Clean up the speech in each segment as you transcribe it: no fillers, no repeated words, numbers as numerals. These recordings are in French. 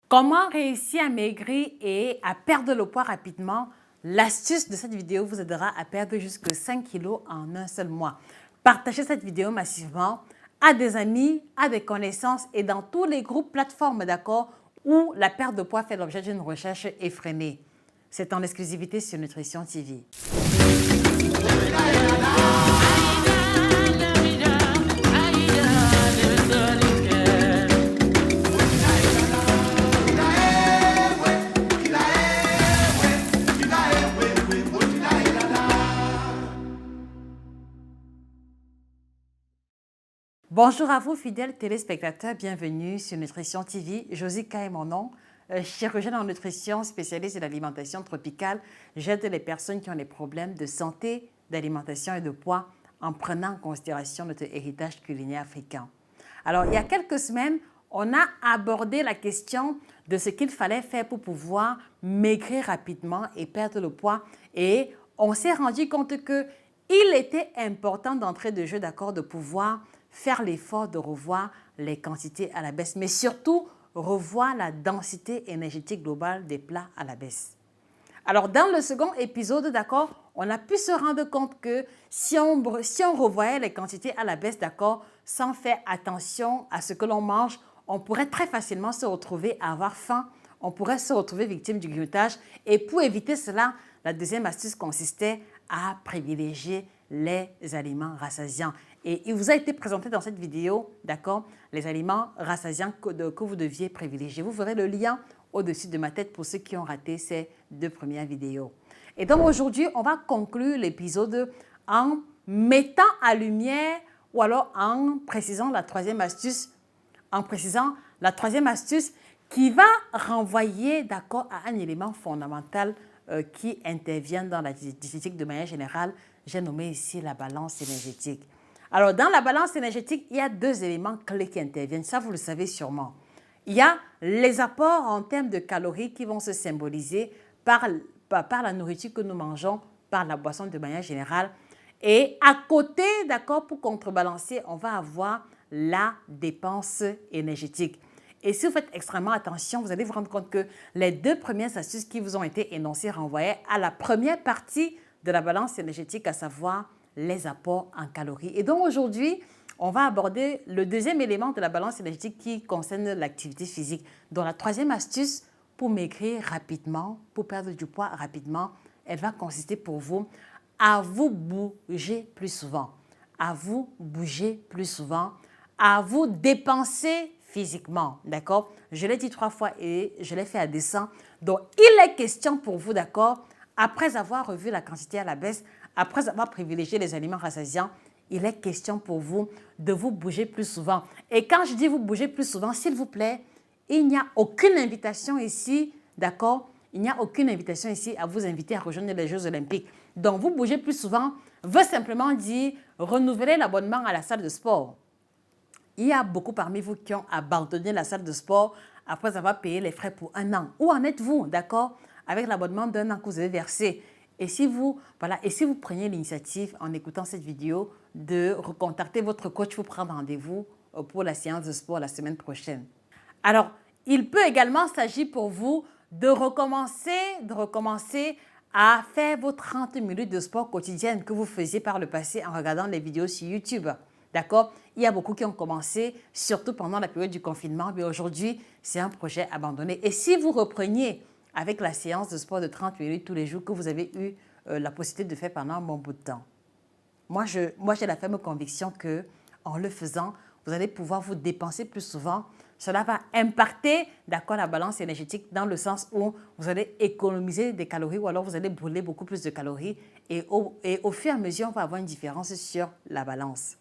Comment réussir à maigrir et à perdre le poids rapidement? L'astuce de cette vidéo vous aidera à perdre jusqu'à 5 kilos en un seul mois. Partagez cette vidéo massivement à des amis, à des connaissances et dans tous les groupes plateformes, d'accord, où la perte de poids fait l'objet d'une recherche effrénée. C'est en exclusivité sur Nutrition TV. Bonjour à vous, fidèles téléspectateurs. Bienvenue sur Nutrition TV. Josica est mon nom. Chirurgienne en nutrition spécialiste de l'alimentation tropicale. J'aide les personnes qui ont des problèmes de santé, d'alimentation et de poids en prenant en considération notre héritage culinaire africain. Alors, il y a quelques semaines, on a abordé la question de ce qu'il fallait faire pour pouvoir maigrir rapidement et perdre le poids. Et on s'est rendu compte qu'il était important d'entrer de jeu, d'accord, de pouvoir faire l'effort de revoir les quantités à la baisse, mais surtout revoir la densité énergétique globale des plats à la baisse. Alors, dans le second épisode, d'accord, on a pu se rendre compte que si on revoyait les quantités à la baisse, d'accord, sans faire attention à ce que l'on mange, on pourrait très facilement se retrouver à avoir faim, on pourrait se retrouver victime du grignotage. Et pour éviter cela, la deuxième astuce consistait à privilégier les aliments rassasiants. Et il vous a été présenté dans cette vidéo, d'accord, les aliments rassasiants que vous deviez privilégier. Vous verrez le lien au-dessus de ma tête pour ceux qui ont raté ces deux premières vidéos. Et donc aujourd'hui, on va conclure l'épisode en mettant à lumière ou alors en précisant la troisième astuce, qui va renvoyer, d'accord, à un élément fondamental qui intervient dans la diététique de manière générale. J'ai nommé ici la balance énergétique. Alors, dans la balance énergétique, il y a deux éléments clés qui interviennent. Ça, vous le savez sûrement. Il y a les apports en termes de calories qui vont se symboliser par la nourriture que nous mangeons, par la boisson de manière générale. Et à côté, d'accord, pour contrebalancer, on va avoir la dépense énergétique. Et si vous faites extrêmement attention, vous allez vous rendre compte que les deux premières astuces qui vous ont été énoncées renvoyaient à la première partie de la balance énergétique, à savoir les apports en calories. Et donc aujourd'hui, on va aborder le deuxième élément de la balance énergétique qui concerne l'activité physique. Donc la troisième astuce pour maigrir rapidement, pour perdre du poids rapidement, elle va consister pour vous à vous bouger plus souvent, à vous bouger plus souvent, à vous dépenser physiquement, d'accord? Je l'ai dit 3 fois et je l'ai fait à dessein. Donc, il est question pour vous, d'accord, après avoir revu la quantité à la baisse, après avoir privilégié les aliments rassasiants, il est question pour vous de vous bouger plus souvent. Et quand je dis vous bouger plus souvent, s'il vous plaît, il n'y a aucune invitation ici, d'accord? Il n'y a aucune invitation ici à vous inviter à rejoindre les Jeux Olympiques. Donc, vous bouger plus souvent veut simplement dire renouveler l'abonnement à la salle de sport. Il y a beaucoup parmi vous qui ont abandonné la salle de sport après avoir payé les frais pour 1 an. Où en êtes-vous, d'accord, avec l'abonnement d'1 an que vous avez versé? Et si vous preniez l'initiative, en écoutant cette vidéo, de recontacter votre coach pour prendre rendez-vous pour la séance de sport la semaine prochaine. Alors, il peut également s'agir pour vous de recommencer à faire vos 30 minutes de sport quotidienne que vous faisiez par le passé en regardant les vidéos sur YouTube. D'accord? Il y a beaucoup qui ont commencé, surtout pendant la période du confinement, mais aujourd'hui, c'est un projet abandonné. Et si vous repreniez avec la séance de sport de 30 minutes tous les jours que vous avez eu la possibilité de faire pendant un bon bout de temps, moi j'ai la ferme conviction qu'en le faisant, vous allez pouvoir vous dépenser plus souvent. Cela va impacter, d'accord, la balance énergétique dans le sens où vous allez économiser des calories ou alors vous allez brûler beaucoup plus de calories et au fur et à mesure, on va avoir une différence sur la balance.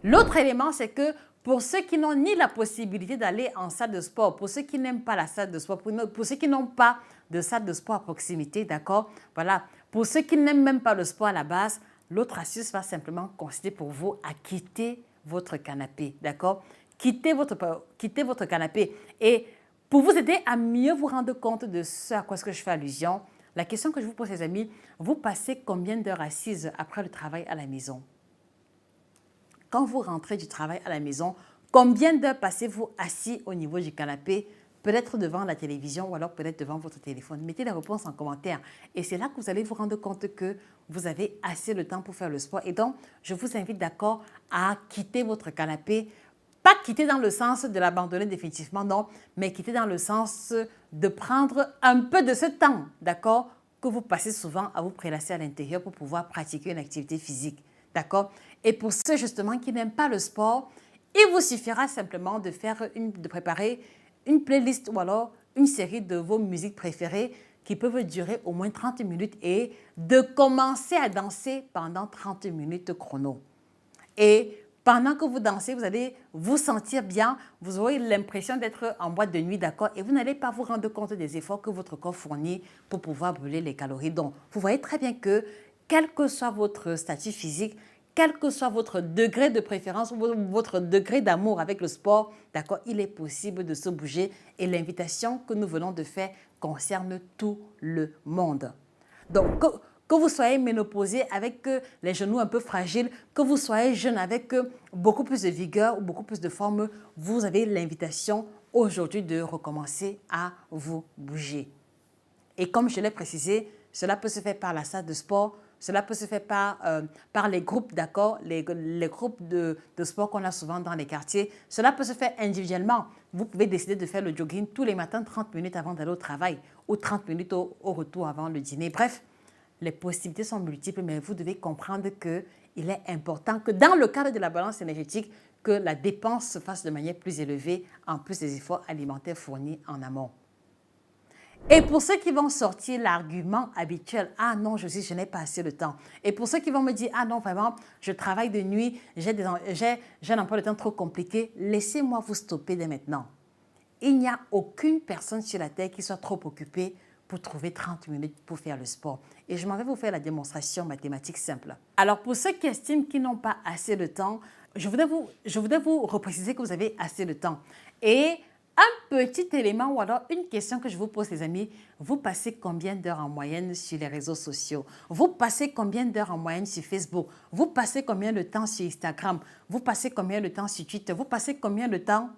L'autre élément, c'est que pour ceux qui n'ont ni la possibilité d'aller en salle de sport, pour ceux qui n'aiment pas la salle de sport, pour ceux qui n'ont pas de salle de sport à proximité, d'accord, voilà, pour ceux qui n'aiment même pas le sport à la base, l'autre astuce va simplement consister pour vous à quitter votre canapé, d'accord? Quittez votre canapé. Et pour vous aider à mieux vous rendre compte de ce à quoi je fais allusion, la question que je vous pose, les amis, vous passez combien d'heures assises après le travail à la maison? Quand vous rentrez du travail à la maison, combien d'heures passez-vous assis au niveau du canapé peut-être devant la télévision ou alors peut-être devant votre téléphone. Mettez les réponses en commentaire et c'est là que vous allez vous rendre compte que vous avez assez de temps pour faire le sport. Et donc, je vous invite d'accord à quitter votre canapé, pas quitter dans le sens de l'abandonner définitivement, non, mais quitter dans le sens de prendre un peu de ce temps, d'accord, que vous passez souvent à vous prélasser à l'intérieur pour pouvoir pratiquer une activité physique, d'accord. Et pour ceux justement qui n'aiment pas le sport, il vous suffira simplement de préparer une playlist ou alors une série de vos musiques préférées qui peuvent durer au moins 30 minutes et de commencer à danser pendant 30 minutes chrono. Et pendant que vous dansez, vous allez vous sentir bien, vous aurez l'impression d'être en boîte de nuit, d'accord, et vous n'allez pas vous rendre compte des efforts que votre corps fournit pour pouvoir brûler les calories. Donc, vous voyez très bien que, quel que soit votre statut physique, quel que soit votre degré de préférence ou votre degré d'amour avec le sport, d'accord, il est possible de se bouger et l'invitation que nous venons de faire concerne tout le monde. Donc, que vous soyez ménopausé avec les genoux un peu fragiles, que vous soyez jeune avec beaucoup plus de vigueur ou beaucoup plus de forme, vous avez l'invitation aujourd'hui de recommencer à vous bouger. Et comme je l'ai précisé, cela peut se faire par la salle de sport, cela peut se faire par les groupes, d'accord, les groupes de sport qu'on a souvent dans les quartiers. Cela peut se faire individuellement. Vous pouvez décider de faire le jogging tous les matins, 30 minutes avant d'aller au travail ou 30 minutes au retour avant le dîner. Bref, les possibilités sont multiples, mais vous devez comprendre qu'il est important que dans le cadre de la balance énergétique, que la dépense se fasse de manière plus élevée, en plus des efforts alimentaires fournis en amont. Et pour ceux qui vont sortir l'argument habituel, « Ah non, je n'ai pas assez de temps ». Et pour ceux qui vont me dire « Ah non, vraiment, je travaille de nuit, j'ai un emploi de temps trop compliqué », laissez-moi vous stopper dès maintenant. Il n'y a aucune personne sur la Terre qui soit trop occupée pour trouver 30 minutes pour faire le sport. Et je m'en vais vous faire la démonstration mathématique simple. Alors, pour ceux qui estiment qu'ils n'ont pas assez de temps, je voudrais vous repréciser que vous avez assez de temps. Et un petit élément ou alors une question que je vous pose, les amis, vous passez combien d'heures en moyenne sur les réseaux sociaux? Vous passez combien d'heures en moyenne sur Facebook? Vous passez combien de temps sur Instagram? Vous passez combien de temps sur Twitter? Vous passez combien de temps,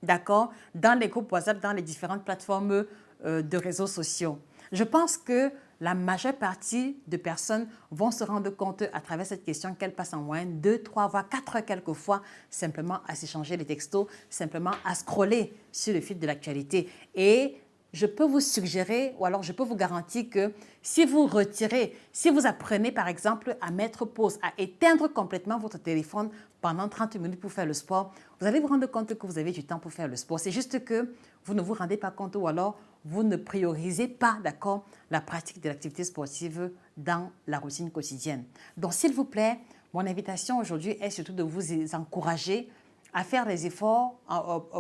d'accord, dans les groupes WhatsApp, dans les différentes plateformes de réseaux sociaux? Je pense que la majeure partie de personnes vont se rendre compte à travers cette question qu'elles passent en moyenne 2, 3, voire 4 heures quelquefois simplement à s'échanger les textos, simplement à scroller sur le fil de l'actualité. Et je peux vous suggérer, ou alors je peux vous garantir que si vous retirez, si vous apprenez par exemple à mettre pause, à éteindre complètement votre téléphone pendant 30 minutes pour faire le sport, vous allez vous rendre compte que vous avez du temps pour faire le sport. C'est juste que vous ne vous rendez pas compte ou alors vous ne priorisez pas, d'accord, la pratique de l'activité sportive dans la routine quotidienne. Donc, s'il vous plaît, mon invitation aujourd'hui est surtout de vous encourager à faire des efforts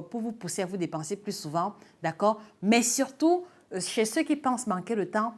pour vous pousser à vous dépenser plus souvent, d'accord? Mais surtout, chez ceux qui pensent manquer le temps,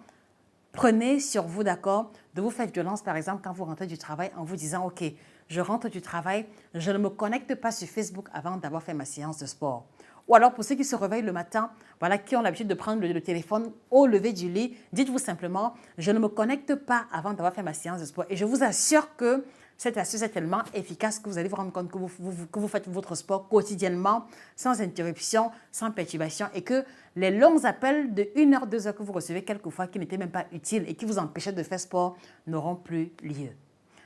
prenez sur vous, d'accord, de vous faire violence, par exemple, quand vous rentrez du travail en vous disant, OK, je rentre du travail, je ne me connecte pas sur Facebook avant d'avoir fait ma séance de sport. Ou alors, pour ceux qui se réveillent le matin, voilà, qui ont l'habitude de prendre le téléphone au lever du lit, dites-vous simplement, je ne me connecte pas avant d'avoir fait ma séance de sport. Et je vous assure que cette astuce est tellement efficace que vous allez vous rendre compte que vous faites votre sport quotidiennement, sans interruption, sans perturbation, et que les longs appels de 1 heure, 2 heures que vous recevez quelquefois, qui n'étaient même pas utiles et qui vous empêchaient de faire sport, n'auront plus lieu.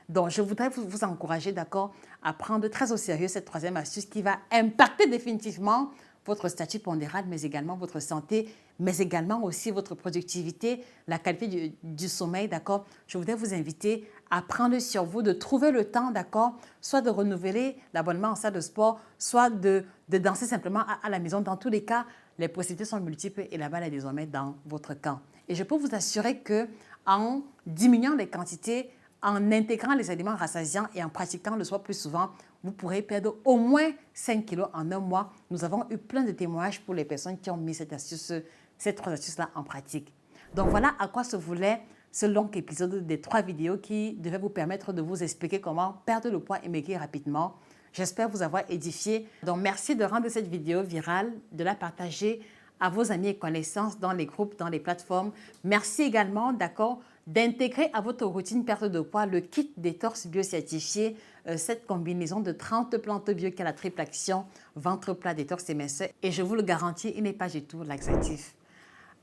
Donc, je voudrais vous encourager, d'accord, à prendre très au sérieux cette troisième astuce qui va impacter définitivement votre statut pondéral, mais également votre santé, mais également aussi votre productivité, la qualité du sommeil, d'accord? Je voudrais vous inviter à prendre sur vous, de trouver le temps, d'accord? Soit de renouveler l'abonnement en salle de sport, soit de danser simplement à la maison. Dans tous les cas, les possibilités sont multiples et la balle est désormais dans votre camp. Et je peux vous assurer qu'en diminuant les quantités, en intégrant les aliments rassasiants et en pratiquant le sport plus souvent, vous pourrez perdre au moins 5 kilos en un mois. Nous avons eu plein de témoignages pour les personnes qui ont mis ces 3 astuces-là en pratique. Donc voilà à quoi se voulait ce long épisode des 3 vidéos qui devaient vous permettre de vous expliquer comment perdre le poids et maigrir rapidement. J'espère vous avoir édifié. Donc merci de rendre cette vidéo virale, de la partager à vos amis et connaissances dans les groupes, dans les plateformes. Merci également, d'accord, d'intégrer à votre routine perte de poids le kit détox bio certifié, cette combinaison de 30 plantes bio qui a la triple action, ventre plat, détox et minceur. Et je vous le garantis, il n'est pas du tout laxatif.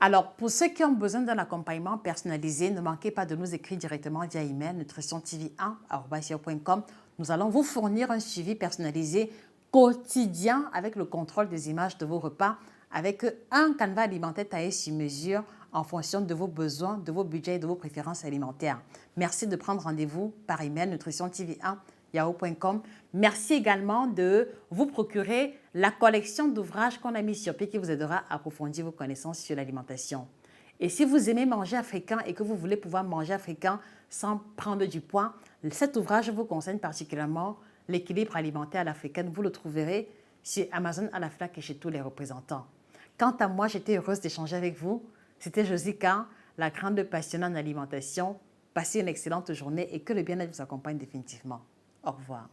Alors, pour ceux qui ont besoin d'un accompagnement personnalisé, ne manquez pas de nous écrire directement via email nutritiontv1@yahoo.com. Nous allons vous fournir un suivi personnalisé quotidien avec le contrôle des images de vos repas, avec un canevas alimentaire taillé sur mesure en fonction de vos besoins, de vos budgets et de vos préférences alimentaires. Merci de prendre rendez-vous par email nutritiontv1@yahoo.com. Merci également de vous procurer la collection d'ouvrages qu'on a mis sur pied qui vous aidera à approfondir vos connaissances sur l'alimentation. Et si vous aimez manger africain et que vous voulez pouvoir manger africain sans prendre du poids, cet ouvrage vous conseille particulièrement l'équilibre alimentaire à l'africaine. Vous le trouverez sur Amazon à la FNAC et chez tous les représentants. Quant à moi, j'étais heureuse d'échanger avec vous. C'était Josica, la grande passionnée en alimentation. Passez une excellente journée et que le bien-être vous accompagne définitivement. Au revoir.